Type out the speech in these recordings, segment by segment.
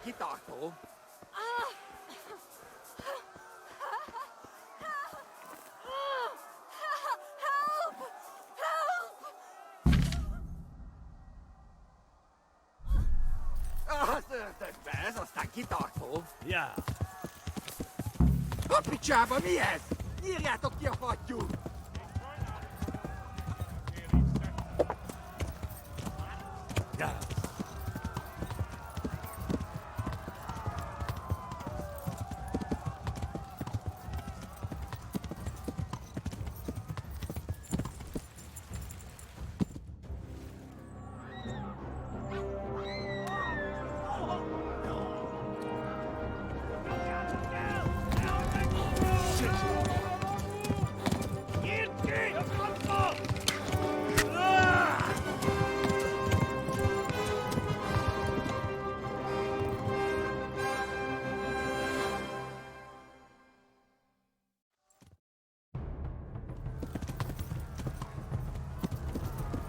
kitartó. Az ördögbe, ez aztán kitartó. Ja. A picsába, mi ez? Nyírjátok ki a fattyút! Ja.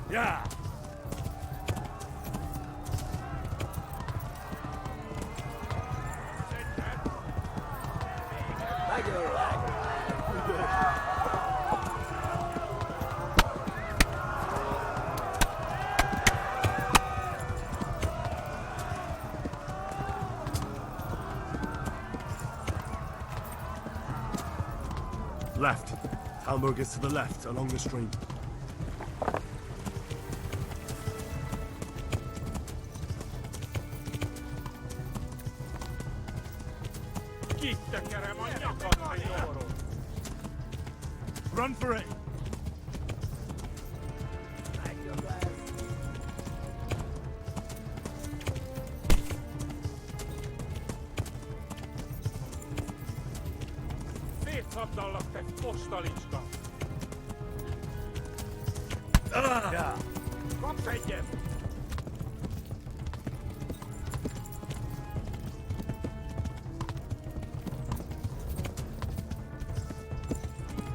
Ja. Left. Hamburg is to the left, along the stream. Run for it! Szétszabdallak, te postalicska! Ja. Kapsz egyet!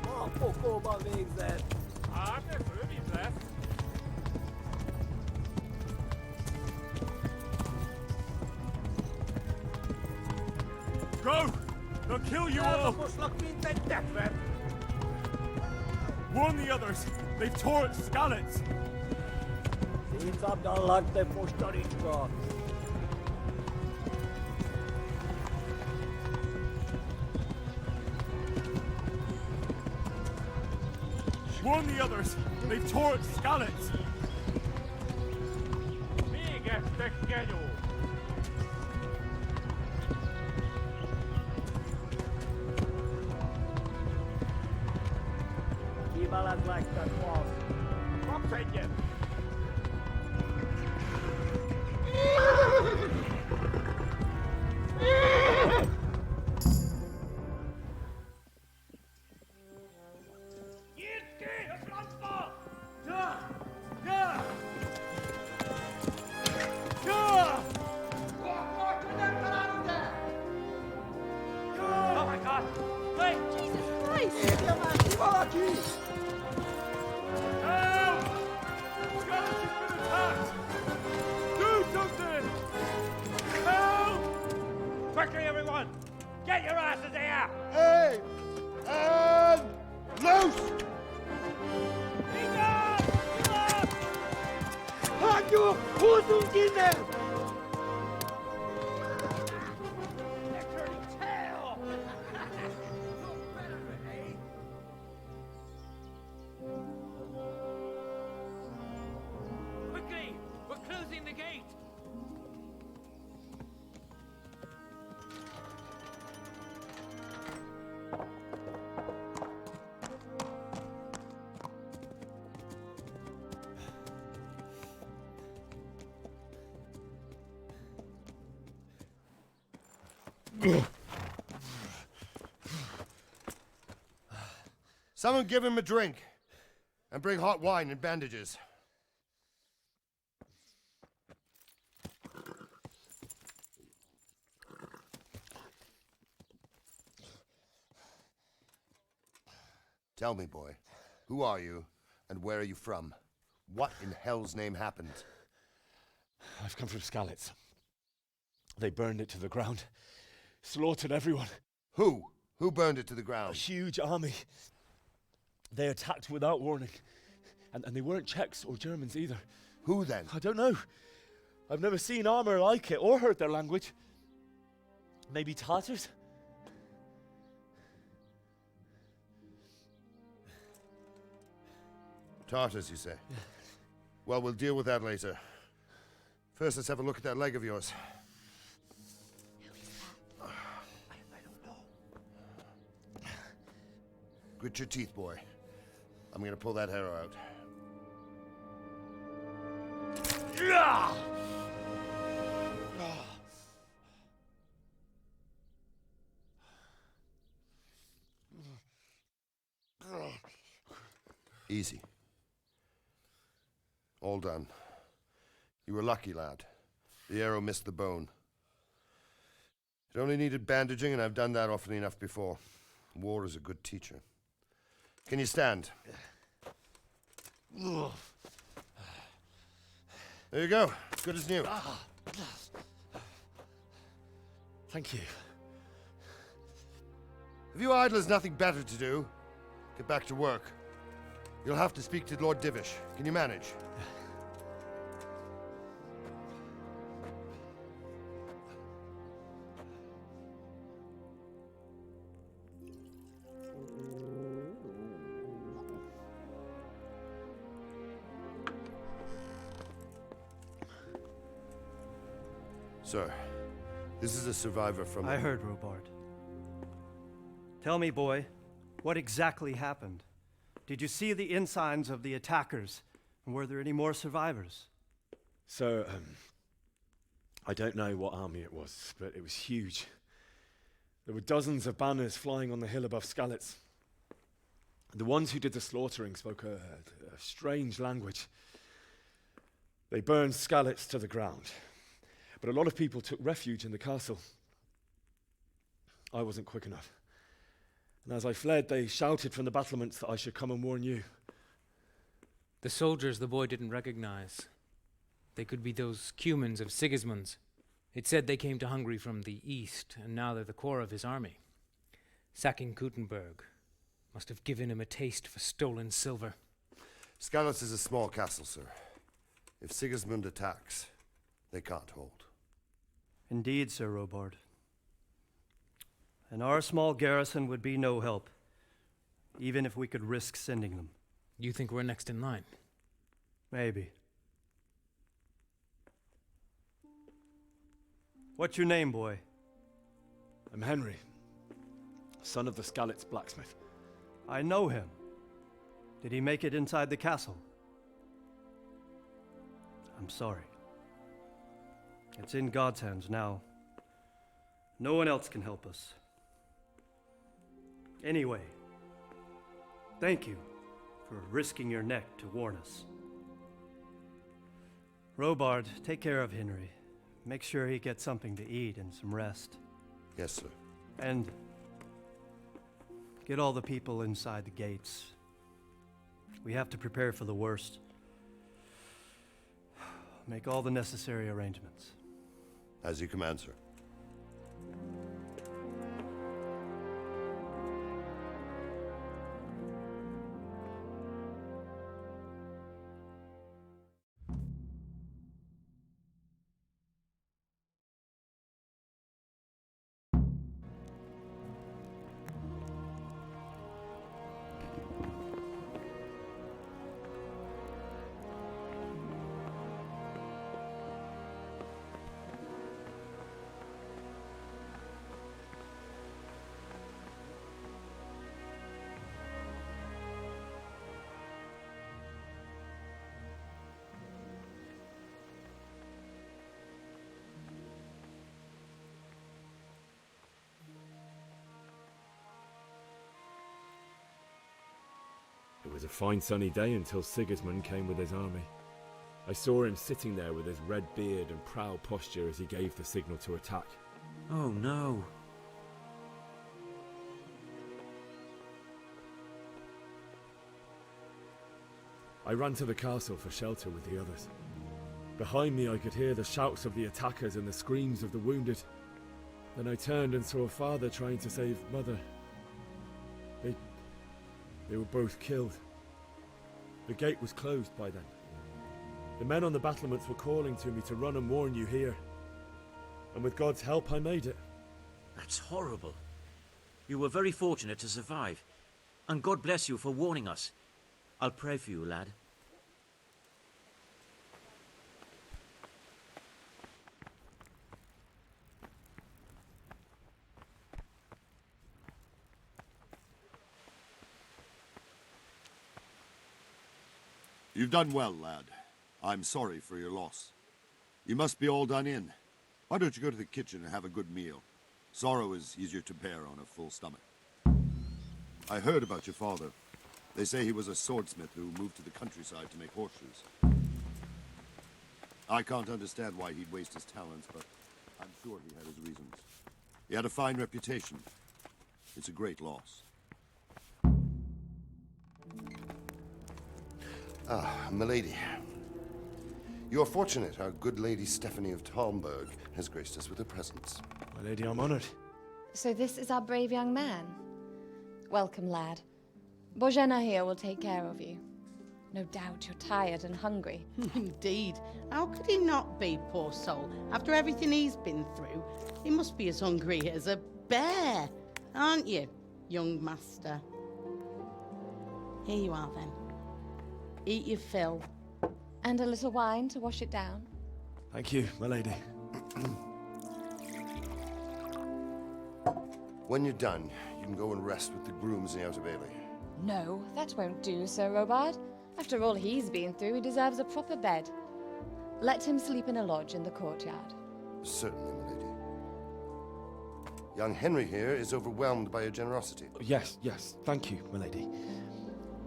A pokolban végzett! Hát, ez rövid lesz! Go! They'll kill you all! Eltaposlak, mint egy tekvet! Warn the others! They've tore its scallops! Szétszabdallak, te postalicska! Warn the others! They've tore its scallops! Végettek, genyó! Kiválasztottak, fasz! Kapsz egyet! Nyitd ki a francba! Ja! Ja! Ja! Akkor, hogy nem találod el! Oh my god! Wait! Jesus Christ! Írja már ki valaki! Help! Scallops has been attacked! Do something! Help! Quickly, everyone! Get your asses here! Hey! And loose! Hagyjuk! Húzzunk innen! They're turning tail! Quickly! We're closing the gate! Someone give him a drink. And bring hot wine and bandages. Tell me, boy, who are you and where are you from? What in hell's name happened? I've come from Skalitz. They burned it to the ground, slaughtered everyone. Who? Who burned it to the A ground? huge army. They attacked without warning. And they weren't Czechs or Germans either. Who then? I don't know. I've never seen armor like it or heard their language. Maybe Tatars? Tartars, you say? Yeah. Well, we'll deal with that later. First, let's have a look at that leg of yours. I don't know. Grit your teeth, boy. I'm gonna pull that arrow out. Easy. All done. You were lucky, lad. The arrow missed the bone. It only needed bandaging, and I've done that often enough before. War is a good teacher. Can you stand? There you go. Good as new. Thank you. If you idlers nothing better to do, get back to work. You'll have to speak to Lord Divish. Can you manage? Sir, this is a survivor from... I heard, Robard. Tell me, boy, what exactly happened? Did you see the ensigns of the attackers? And were there any more survivors? So, I don't know what army it was, but it was huge. There were dozens of banners flying on the hill above Skalitz. The ones who did the slaughtering spoke a strange language. They burned Skalitz to the ground. But a lot of people took refuge in the castle. I wasn't quick enough. And as I fled, they shouted from the battlements that I should come and warn you. The soldiers the boy didn't recognize. They could be those Cumans of Sigismund's. It said they came to Hungary from the east, and now they're the core of his army. Sacking Gutenberg must have given him a taste for stolen silver. Skalitz is a small castle, sir. If Sigismund attacks, they can't hold. Indeed, Sir Robard. And our small garrison would be no help, even if we could risk sending them. You think we're next in line? Maybe. What's your name, boy? I'm Henry, son of the Skalitz blacksmith. I know him. Did he make it inside the castle? I'm sorry. It's in God's hands now. No one else can help us. Anyway, thank you for risking your neck to warn us. Robard, take care of Henry. Make sure he gets something to eat and some rest. Yes, sir. And get all the people inside the gates. We have to prepare for the worst. Make all the necessary arrangements. As you command, sir. It was a fine sunny day until Sigismund came with his army. I saw him sitting there with his red beard and proud posture as he gave the signal to attack. Oh no. I ran to the castle for shelter with the others. Behind me I could hear the shouts of the attackers and the screams of the wounded. Then I turned and saw father trying to save mother. They were both killed. The gate was closed by then. The men on the battlements were calling to me to run and warn you here. And with God's help I made it. That's horrible. You were very fortunate to survive. And God bless you for warning us. I'll pray for you, lad. You've done well, lad. I'm sorry for your loss. You must be all done in. Why don't you go to the kitchen and have a good meal? Sorrow is easier to bear on a full stomach. I heard about your father. They say he was a swordsmith who moved to the countryside to make horseshoes. I can't understand why he'd waste his talents, but I'm sure he had his reasons. He had a fine reputation. It's a great loss. Ah, milady. You're fortunate our good lady Stephanie of Talmberg has graced us with her presence. My lady, I'm honored. So this is our brave young man. Welcome, lad. Bozhena here will take care of you. No doubt you're tired and hungry. Indeed. How could he not be, poor soul? After everything he's been through, he must be as hungry as a bear, aren't you, young master? Here you are, then. Eat your fill. And a little wine to wash it down. Thank you, my lady. When you're done, you can go and rest with the grooms in the Outer Bailey. No, that won't do, Sir Robard. After all he's been through, he deserves a proper bed. Let him sleep in a lodge in the courtyard. Certainly, milady. Young Henry here is overwhelmed by your generosity. Yes, thank you, my lady.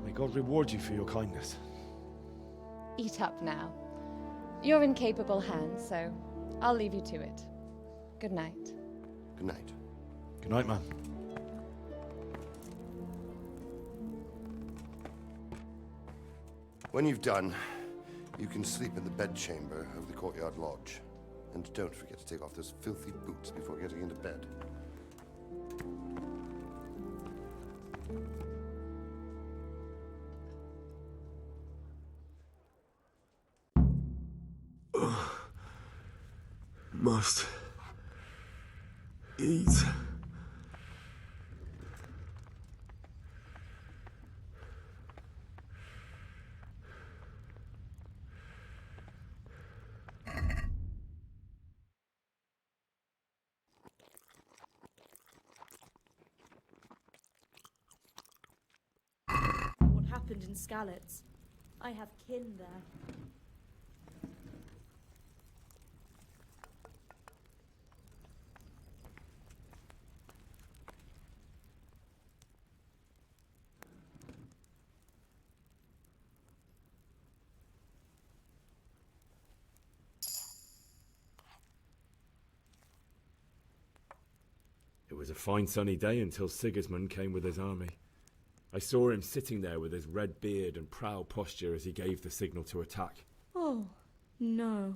May God reward you for your kindness. Eat up now. You're in capable hands, so I'll leave you to it. Good night. Good night. Good night, man. When you've done, you can sleep in the bedchamber of the courtyard lodge. And don't forget to take off those filthy boots before getting into bed. Must eat. What happened in Skalitz? I have kin there. It was a fine sunny day until Sigismund came with his army. I saw him sitting there with his red beard and proud posture as he gave the signal to attack. Oh, no.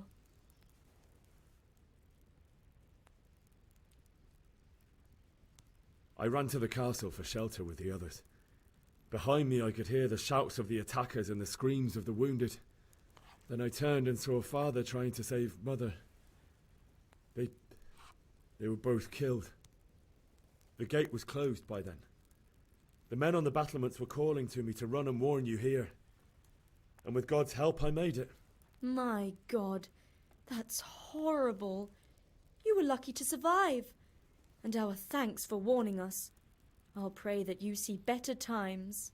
I ran to the castle for shelter with the others. Behind me I could hear the shouts of the attackers and the screams of the wounded. Then I turned and saw father trying to save mother. They were both killed. The gate was closed by then. The men on the battlements were calling to me to run and warn you here. And with God's help I made it. My God, that's horrible. You were lucky to survive. And our thanks for warning us. I'll pray that you see better times.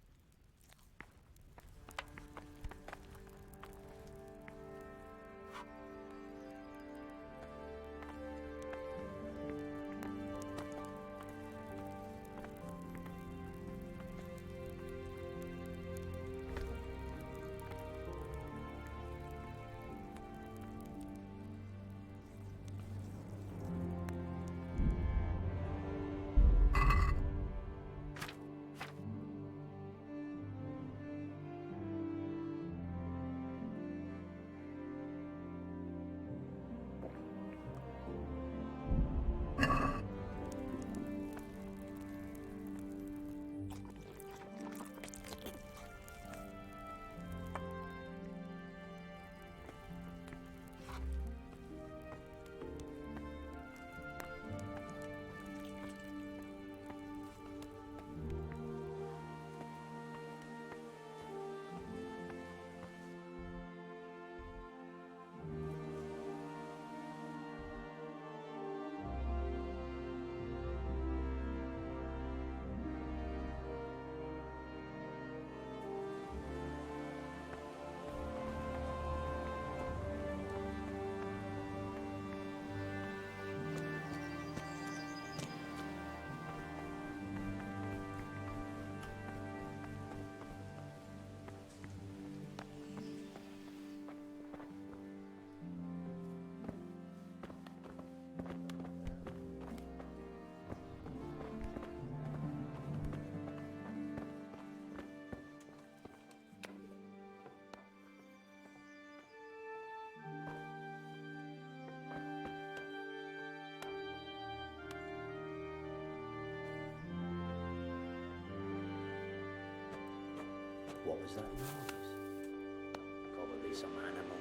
What was that noise? Probably some animal.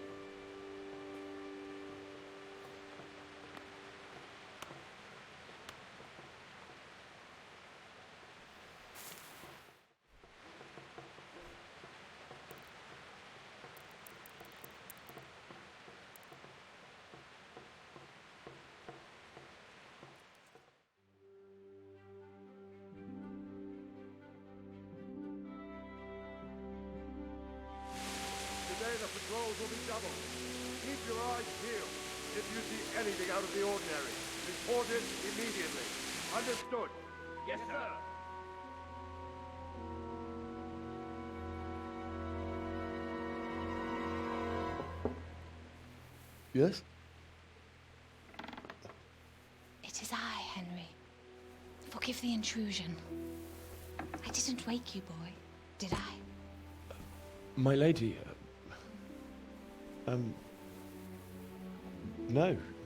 Today the patrols will be doubled. Keep your eyes peeled. If you see anything out of the ordinary, report it immediately. Understood? Yes, sir. Yes? It is I, Henry. Forgive the intrusion. I didn't wake you, boy, did I? My lady,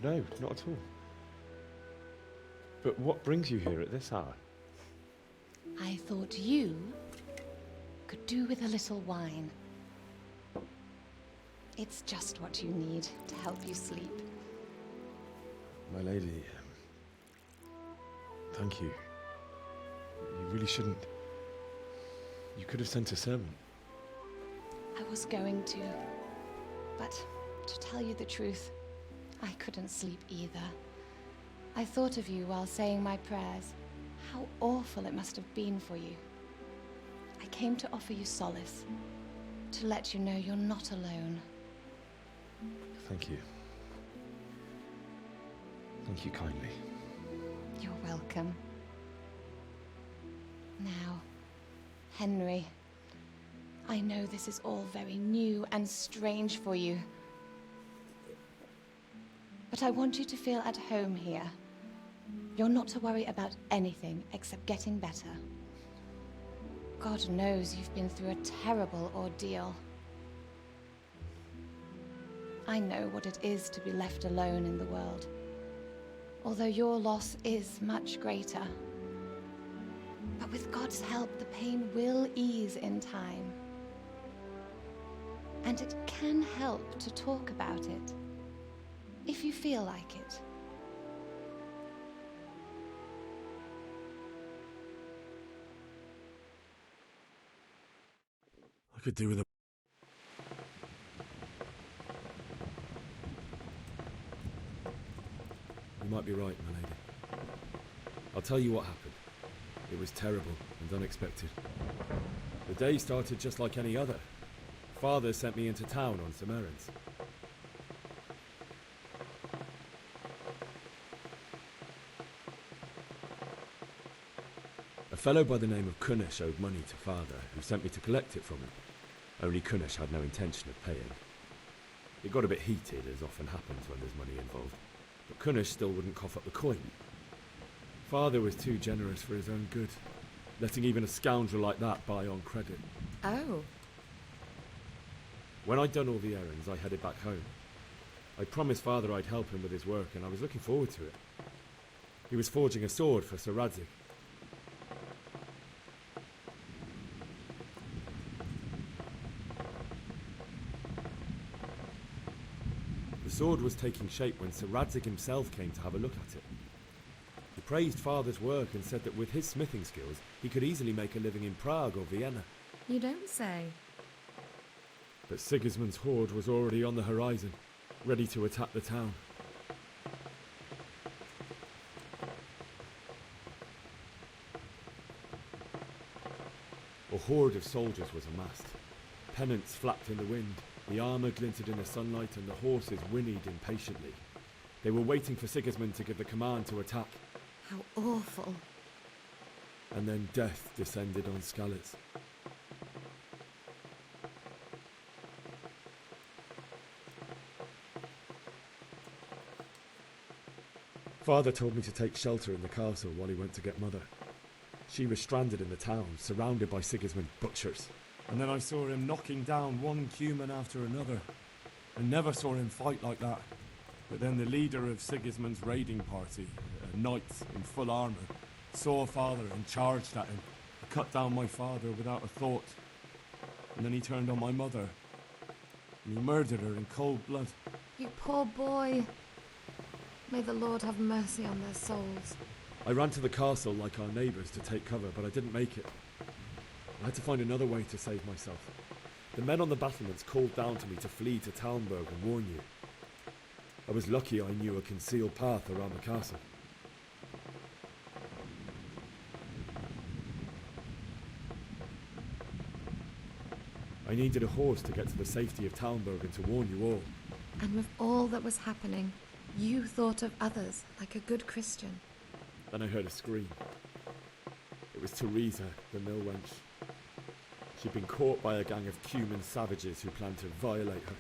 no, not at all. But what brings you here at this hour? I thought you could do with a little wine. It's just what you need to help you sleep. My lady, thank you. You really shouldn't. You could have sent a servant. I was going to, but to tell you the truth, I couldn't sleep either. I thought of you while saying my prayers. How awful it must have been for you. I came to offer you solace, to let you know you're not alone. Thank you. Thank you kindly. You're welcome. Now, Henry, I know this is all very new and strange for you, but I want you to feel at home here. You're not to worry about anything except getting better. God knows you've been through a terrible ordeal. I know what it is to be left alone in the world, although your loss is much greater. But with God's help, the pain will ease in time. And it can help to talk about it, if you feel like it. I could do with a... You might be right, my lady. I'll tell you what happened. It was terrible and unexpected. The day started just like any other. Father sent me into town on some errands. A fellow by the name of Kunnish owed money to Father, who sent me to collect it from him. Only Kunnish had no intention of paying. It got a bit heated, as often happens when there's money involved, but Kunnish still wouldn't cough up the coin. Father was too generous for his own good, letting even a scoundrel like that buy on credit. Oh. When I'd done all the errands, I headed back home. I promised Father I'd help him with his work, and I was looking forward to it. He was forging a sword for Sir Radzig. The sword was taking shape when Sir Radzig himself came to have a look at it. He praised Father's work and said that with his smithing skills, he could easily make a living in Prague or Vienna. You don't say. But Sigismund's horde was already on the horizon, ready to attack the town. A horde of soldiers was amassed. Pennants flapped in the wind, the armour glinted in the sunlight, and the horses whinnied impatiently. They were waiting for Sigismund to give the command to attack. How awful. And then death descended on Skalitz. Father told me to take shelter in the castle while he went to get Mother. She was stranded in the town, surrounded by Sigismund's butchers. And then I saw him knocking down one human after another. I never saw him fight like that. But then the leader of Sigismund's raiding party, a knight in full armour, saw Father and charged at him. He cut down my father without a thought. And then he turned on my mother. And he murdered her in cold blood. You poor boy. May the Lord have mercy on their souls. I ran to the castle like our neighbours to take cover, but I didn't make it. I had to find another way to save myself. The men on the battlements called down to me to flee to Talmberg and warn you. I was lucky I knew a concealed path around the castle. I needed a horse to get to the safety of Talmberg and to warn you all. And with all that was happening, you thought of others like a good Christian. Then I heard a scream. It was Teresa, the mill wench. She'd been caught by a gang of Cuman savages who planned to violate her.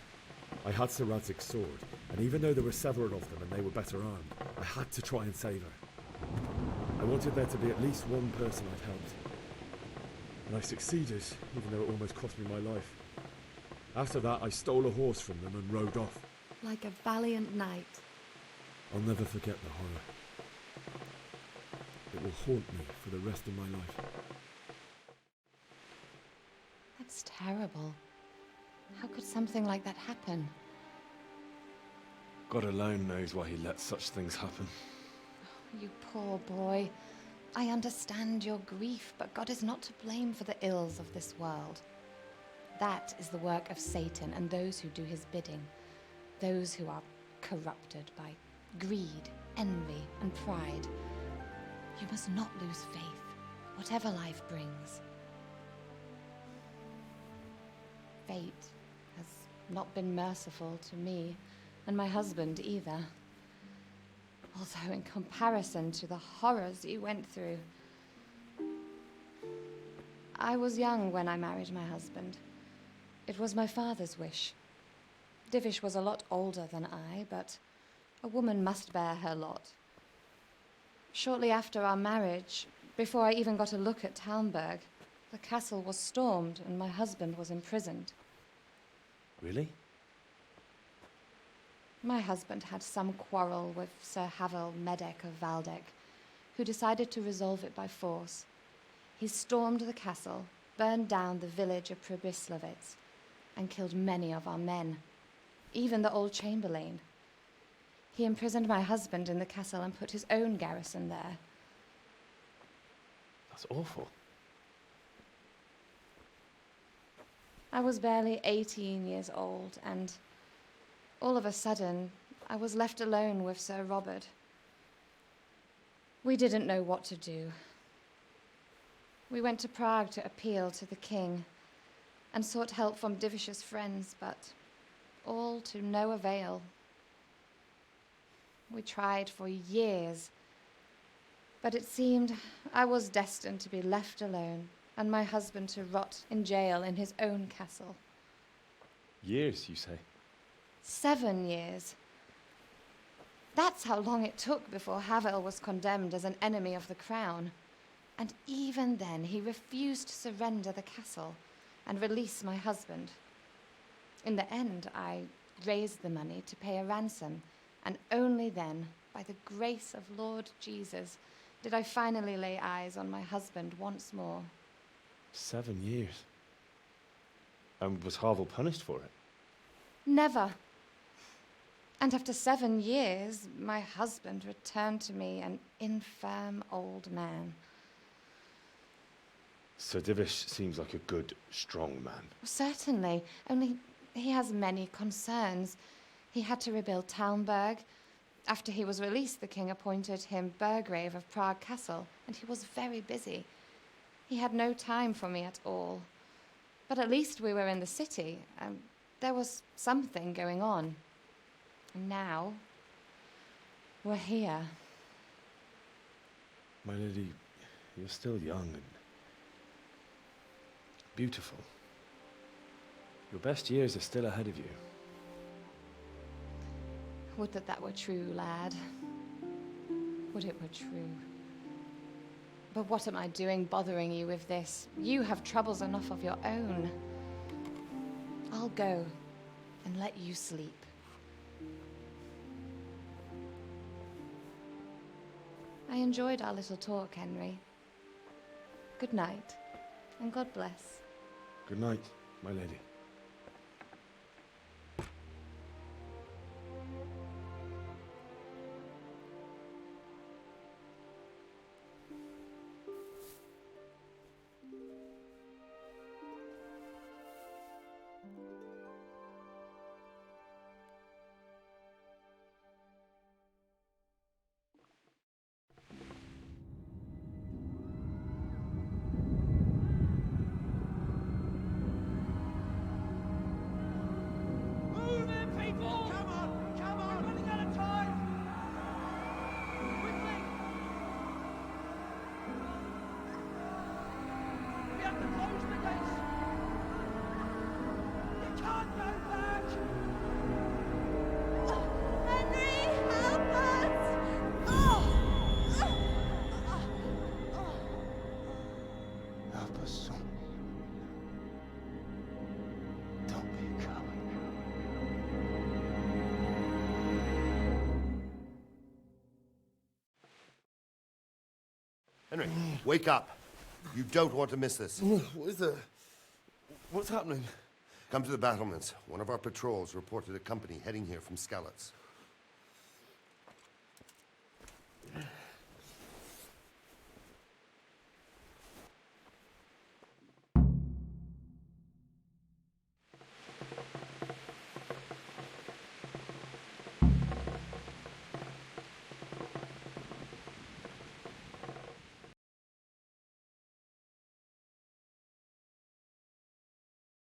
I had Sir Radzig's sword, and even though there were several of them and they were better armed, I had to try and save her. I wanted there to be at least one person I'd helped. And I succeeded, even though it almost cost me my life. After that, I stole a horse from them and rode off. Like a valiant knight. I'll never forget the horror. It will haunt me for the rest of my life. That's terrible. How could something like that happen? God alone knows why he lets such things happen. You poor boy. I understand your grief, but God is not to blame for the ills of this world. That is the work of Satan and those who do his bidding. Those who are corrupted by greed, envy, and pride. You must not lose faith, whatever life brings. Fate has not been merciful to me, and my husband either. Although in comparison to the horrors you went through. I was young when I married my husband. It was my father's wish. Divish was a lot older than I, but a woman must bear her lot. Shortly after our marriage, before I even got a look at Talmberg, the castle was stormed and my husband was imprisoned. Really? My husband had some quarrel with Sir Havel Medek of Valdek, who decided to resolve it by force. He stormed the castle, burned down the village of Pribyslavitz, and killed many of our men, even the old chamberlain. He imprisoned my husband in the castle and put his own garrison there. That's awful. I was barely 18 years old, and all of a sudden, I was left alone with Sir Robert. We didn't know what to do. We went to Prague to appeal to the king and sought help from Divish's friends, but all to no avail. We tried for years, but it seemed I was destined to be left alone and my husband to rot in jail in his own castle. Years, you say? 7 years. That's how long it took before Havel was condemned as an enemy of the crown. And even then, he refused to surrender the castle and release my husband. In the end, I raised the money to pay a ransom, and only then, by the grace of Lord Jesus, did I finally lay eyes on my husband once more. 7 years? And was Havel punished for it? Never. And after 7 years, my husband returned to me an infirm old man. Sir Divish seems like a good, strong man. Certainly, only he has many concerns. He had to rebuild Talmberg. After he was released, the king appointed him Burgrave of Prague Castle, and he was very busy. He had no time for me at all. But at least we were in the city, and there was something going on. And now, we're here. My lady, you're still young and beautiful. Your best years are still ahead of you. Would that that were true, lad. Would it were true. But what am I doing bothering you with this? You have troubles enough of your own. I'll go and let you sleep. I enjoyed our little talk, Henry. Good night, and God bless. Good night. my lady. Henry, wake up. You don't want to miss this. What is it? What's happening? Come to the battlements. One of our patrols reported a company heading here from Skalitz.